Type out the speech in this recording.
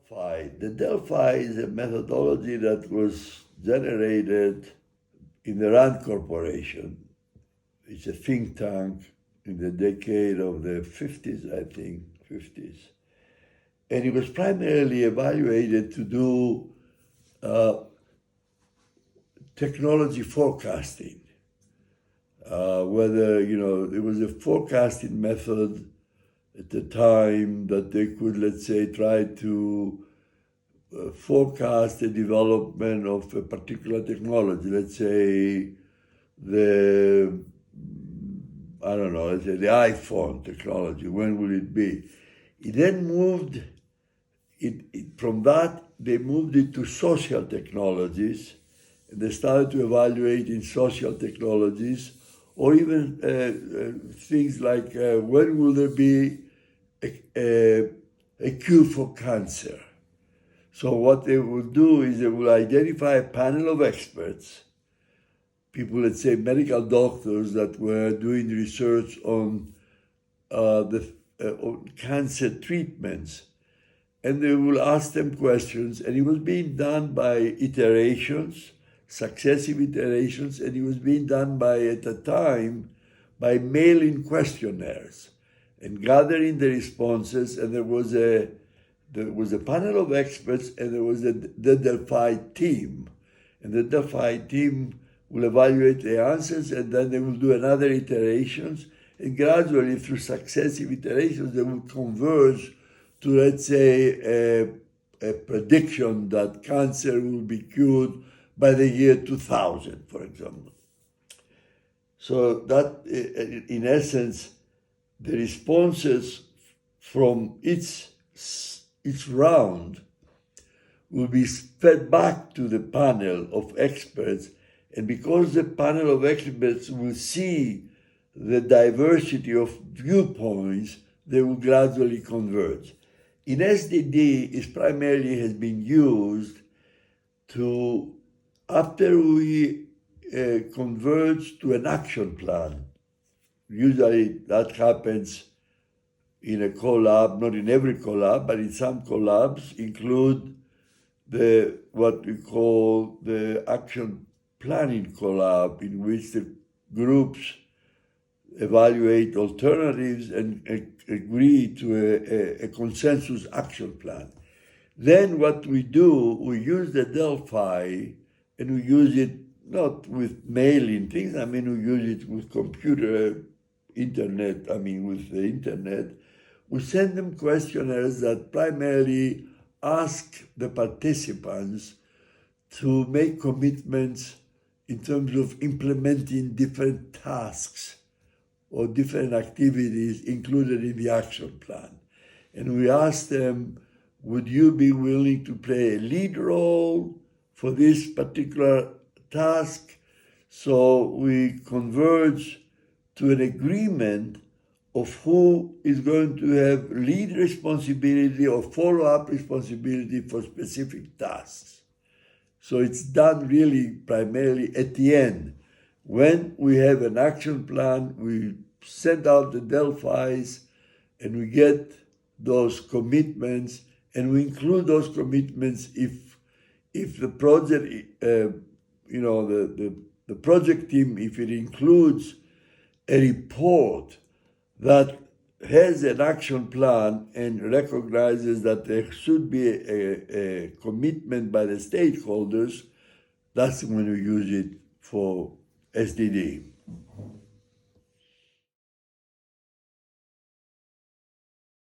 DELPHI. The DELPHI is a methodology that was generated in the RAND Corporation. It's a think tank in the decade of the 50s, I think, 50s. And it was primarily evaluated to do technology forecasting. Whether, it was a forecasting method at the time that they could, let's say, try to forecast the development of a particular technology. Let's say the iPhone technology. When will it be? It then moved from that. They moved it to social technologies, and they started to evaluate in social technologies, or even things like when will there be a cure for cancer. So what they will do is they will identify a panel of experts, people, let's say medical doctors that were doing research on on cancer treatments, and they will ask them questions, and it was being done by iterations, successive iterations, and it was being done at the time, by mail-in questionnaires and gathering the responses, and there was a panel of experts, and there was the DELPHI team. And the DELPHI team will evaluate the answers, and then they will do another iterations, and gradually through successive iterations, they will converge to, let's say, a prediction that cancer will be cured by the year 2000, for example. So that, in essence, the responses from each round will be fed back to the panel of experts, and because the panel of experts will see the diversity of viewpoints, they will gradually converge. In SDD, it primarily has been used to, after we converge to an action plan. Usually that happens in a collab, not in every collab, but in some collabs include what we call the action planning collab, in which the groups evaluate alternatives and agree to a consensus action plan. Then what we do, we use the DELPHI, and we use it not with mailing things, we use it with with the internet. We send them questionnaires that primarily ask the participants to make commitments in terms of implementing different tasks or different activities included in the action plan. And we ask them, would you be willing to play a lead role for this particular task? So we converge to an agreement of who is going to have lead responsibility or follow-up responsibility for specific tasks. So it's done really primarily at the end. When we have an action plan, we send out the DELPHIs, and we get those commitments, and we include those commitments if the project, the project team, if it includes a report that has an action plan and recognizes that there should be a commitment by the stakeholders, that's when we use it for SDD.